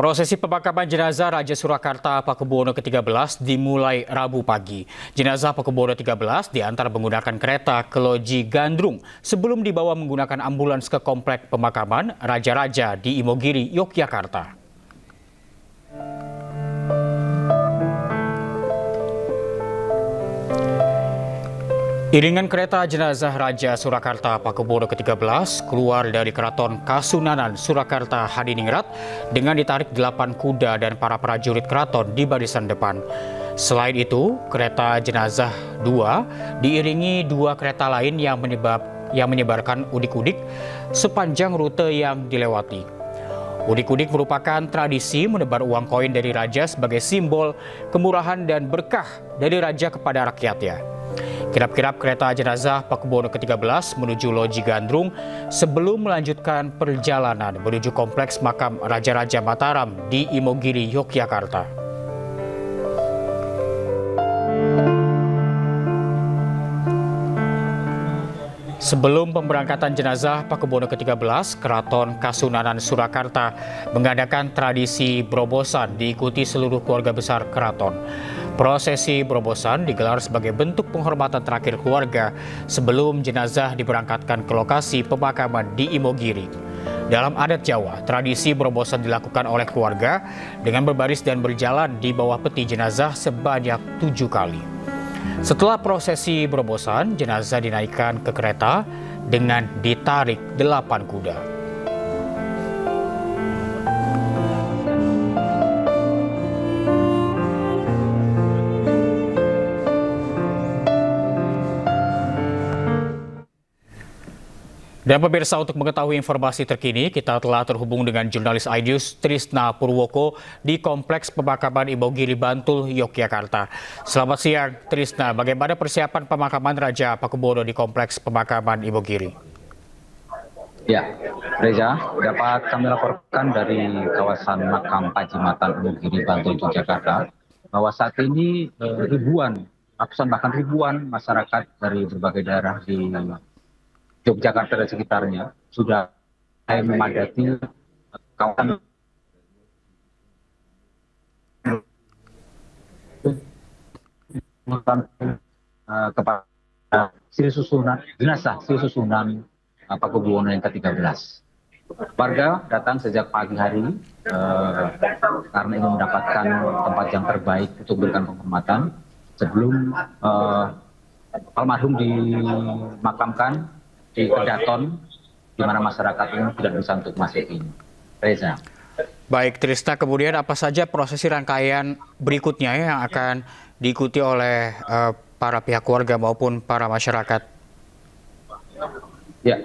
Prosesi pemakaman jenazah Raja Surakarta Pakubuwono ke-13 dimulai Rabu pagi. Jenazah Pakubuwono ke-13 diantar menggunakan kereta ke Loji Gandrung sebelum dibawa menggunakan ambulans ke komplek pemakaman Raja-Raja di Imogiri, Yogyakarta. Iringan kereta jenazah Raja Surakarta Pakubuwono ke-13 keluar dari Keraton Kasunanan Surakarta Hadiningrat dengan ditarik 8 kuda dan para prajurit keraton di barisan depan. Selain itu, kereta jenazah 2 diiringi 2 kereta lain yang menyebarkan udik-udik sepanjang rute yang dilewati. Udik-udik merupakan tradisi menebar uang koin dari raja sebagai simbol kemurahan dan berkah dari raja kepada rakyatnya. Kirap-kirap kereta jenazah Pakubuwono ke-13 menuju Loji Gandrung sebelum melanjutkan perjalanan menuju kompleks makam Raja-Raja Mataram di Imogiri, Yogyakarta. Sebelum pemberangkatan jenazah Pakubuwono ke-13, Keraton Kasunanan Surakarta mengadakan tradisi berobosan diikuti seluruh keluarga besar keraton. Prosesi berobosan digelar sebagai bentuk penghormatan terakhir keluarga sebelum jenazah diberangkatkan ke lokasi pemakaman di Imogiri. Dalam adat Jawa, tradisi berobosan dilakukan oleh keluarga dengan berbaris dan berjalan di bawah peti jenazah sebanyak 7 kali. Setelah prosesi berobosan, jenazah dinaikkan ke kereta dengan ditarik 8 kuda. Dan pemirsa, untuk mengetahui informasi terkini, kita telah terhubung dengan jurnalis iNews Trisna Purwoko di Kompleks Pemakaman Imogiri, Bantul, Yogyakarta. Selamat siang, Trisna. Bagaimana persiapan pemakaman Raja Pakubuwono di Kompleks Pemakaman Imogiri? Ya, Reza, dapat kami laporkan dari kawasan makam Pajimatan Imogiri, Bantul, Yogyakarta, bahwa saat ini ratusan bahkan ribuan masyarakat dari berbagai daerah di Yogyakarta dan sekitarnya sudah memadati kawasan kepada jenazah Sri Susunan Pakubuwono yang ke-13. Warga datang sejak pagi hari karena ingin mendapatkan tempat yang terbaik untuk memberikan penghormatan sebelum almarhum dimakamkan di Kedaton, di mana masyarakat ini tidak bisa untuk masuk ini. Reza. Baik, Trisna, kemudian apa saja prosesi rangkaian berikutnya yang akan diikuti oleh para pihak keluarga maupun para masyarakat? Ya,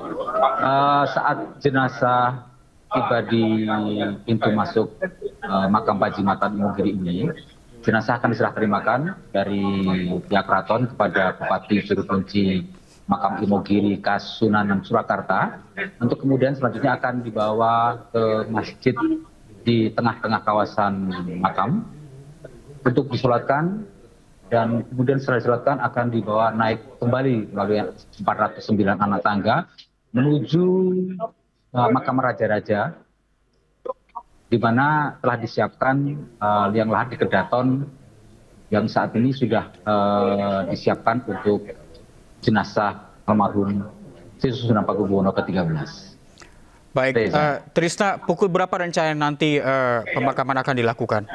saat jenazah tiba di pintu masuk makam Pajimatan Imogiri ini, jenazah akan diserah terimakan dari pihak keraton kepada Bupati Juru Kunci Makam Imogiri Kasunanan Surakarta, untuk kemudian selanjutnya akan dibawa ke masjid di tengah-tengah kawasan makam untuk disolatkan, dan kemudian setelah disolatkan akan dibawa naik kembali melalui 409 anak tangga menuju makam Raja-Raja, di mana telah disiapkan liang lahat di Kedaton yang saat ini sudah disiapkan untuk jenazah almarhum Sri Susunan Pakubuwono ke-13. Baik, Trisna, pukul berapa rencana nanti pemakaman akan dilakukan?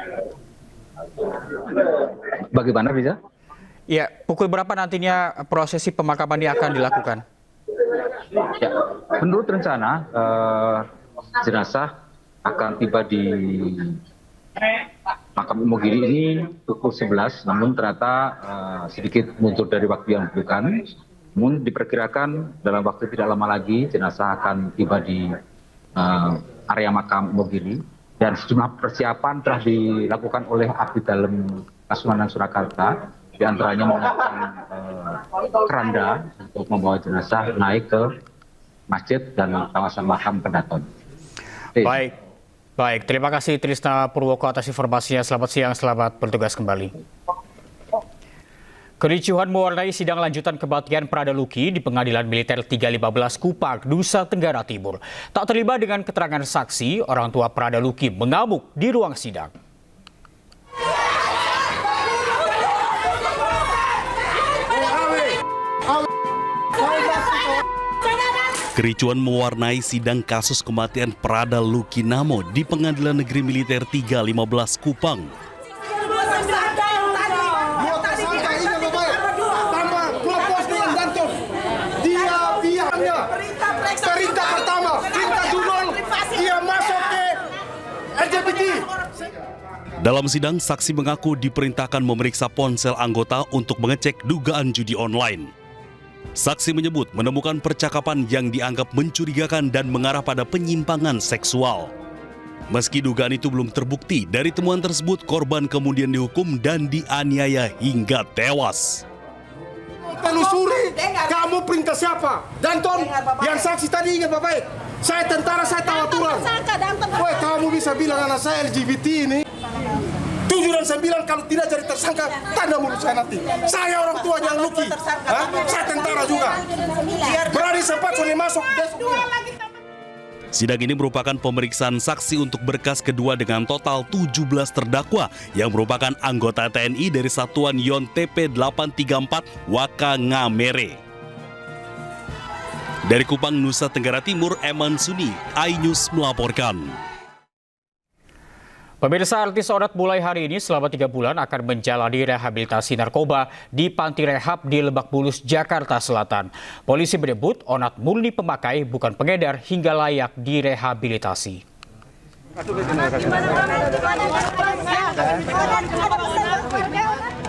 Bagaimana, Riza? Ya, pukul berapa nantinya prosesi pemakaman ini akan dilakukan? Ya, menurut rencana jenazah akan tiba di makam Imogiri ini pukul 11, namun ternyata sedikit mundur dari waktu yang ditentukan. Namun diperkirakan dalam waktu tidak lama lagi jenazah akan tiba di area makam Imogiri, dan sejumlah persiapan telah dilakukan oleh Abdi Dalem Kasunanan Surakarta, di antaranya menyiapkan keranda untuk membawa jenazah naik ke masjid dan kawasan makam Kedaton. Baik, terima kasih Trisna Purwoko atas informasinya. Selamat siang, selamat bertugas kembali. Kericuhan mewarnai sidang lanjutan kematian Prada Luki di Pengadilan Militer 315 Kupang, Nusa Tenggara Timur. Tak terlibat dengan keterangan saksi, orang tua Prada Luki mengamuk di ruang sidang. Kericuan mewarnai sidang kasus kematian Prada Luki Namo di Pengadilan Negeri Militer 315 Kupang. Perintah pertama, perintah Junol, dia masuk ke LGBT. Dalam sidang, saksi mengaku diperintahkan memeriksa ponsel anggota untuk mengecek dugaan judi online. Saksi menyebut menemukan percakapan yang dianggap mencurigakan dan mengarah pada penyimpangan seksual. Meski dugaan itu belum terbukti, dari temuan tersebut korban kemudian dihukum dan dianiaya hingga tewas. Telusuri, kamu perintah siapa? Danton, yang saksi tadi ingat baik. Saya tentara, saya tahu aturan. Woi, kamu bisa bilang anak saya LGBT ini 7 dan 9 kalau tidak jadi tersangka, tanda mulut saya nanti. Saya orang tuanya Luki, saya tentara juga. Berani sempat Sony masuk. Sidang ini merupakan pemeriksaan saksi untuk berkas kedua dengan total 17 terdakwa yang merupakan anggota TNI dari Satuan Yon TP 834 Wakangamere. Dari Kupang, Nusa Tenggara Timur, Eman Suni, iNews melaporkan. Pemirsa, artis Onat mulai hari ini selama 3 bulan akan menjalani rehabilitasi narkoba di Panti Rehab di Lebak Bulus, Jakarta Selatan. Polisi menyebut Onat murni pemakai, bukan pengedar, hingga layak direhabilitasi.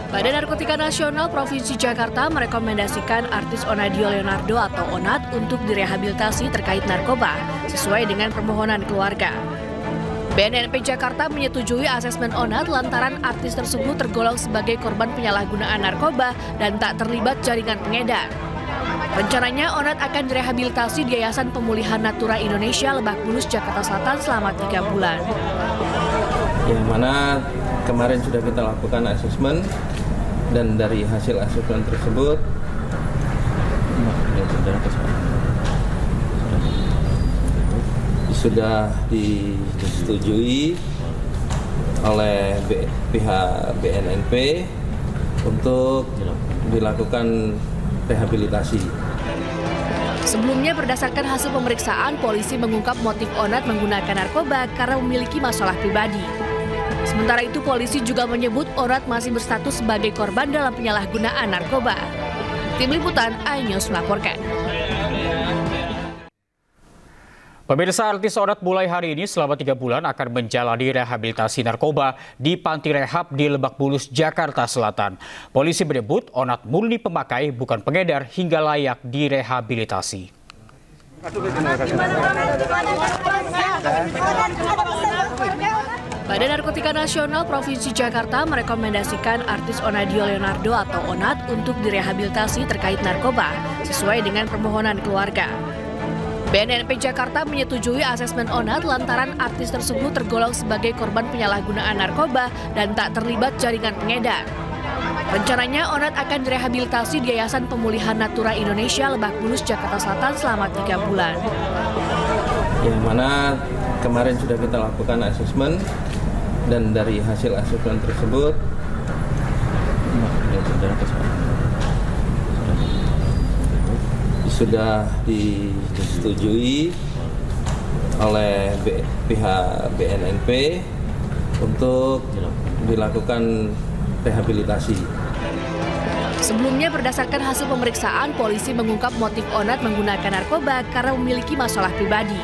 Badan Narkotika Nasional Provinsi Jakarta merekomendasikan artis Onadio Leonardo atau Onat untuk direhabilitasi terkait narkoba sesuai dengan permohonan keluarga. BNNP Jakarta menyetujui asesmen Onat lantaran artis tersebut tergolong sebagai korban penyalahgunaan narkoba dan tak terlibat jaringan pengedar. Rencananya Onat akan direhabilitasi di Yayasan Pemulihan Natura Indonesia Lebak Bulus, Jakarta Selatan selama 3 bulan. Yang mana kemarin sudah kita lakukan asesmen dan dari hasil asesmen tersebut sudah disetujui oleh pihak BNNP untuk dilakukan rehabilitasi. Sebelumnya berdasarkan hasil pemeriksaan, polisi mengungkap motif Onat menggunakan narkoba karena memiliki masalah pribadi. Sementara itu polisi juga menyebut Onat masih berstatus sebagai korban dalam penyalahgunaan narkoba. Tim Liputan iNews melaporkan. Pemirsa, artis Onat mulai hari ini selama 3 bulan akan menjalani rehabilitasi narkoba di Panti Rehab di Lebak Bulus, Jakarta Selatan. Polisi menyebut Onat murni pemakai, bukan pengedar, hingga layak direhabilitasi. Badan Narkotika Nasional Provinsi Jakarta merekomendasikan artis Onadio Leonardo atau Onat untuk direhabilitasi terkait narkoba sesuai dengan permohonan keluarga. BNNP Jakarta menyetujui asesmen Onat lantaran artis tersebut tergolong sebagai korban penyalahgunaan narkoba dan tak terlibat jaringan pengedar. Rencananya Onat akan direhabilitasi di Yayasan Pemulihan Natura Indonesia Lebak Bulus, Jakarta Selatan selama 3 bulan. Yang mana kemarin sudah kita lakukan asesmen dan dari hasil asesmen tersebut sudah disetujui oleh pihak BNNP untuk dilakukan rehabilitasi. Sebelumnya berdasarkan hasil pemeriksaan, polisi mengungkap motif Onat menggunakan narkoba karena memiliki masalah pribadi.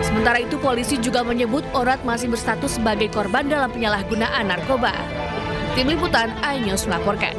Sementara itu polisi juga menyebut Onat masih berstatus sebagai korban dalam penyalahgunaan narkoba. Tim Liputan iNews melaporkan.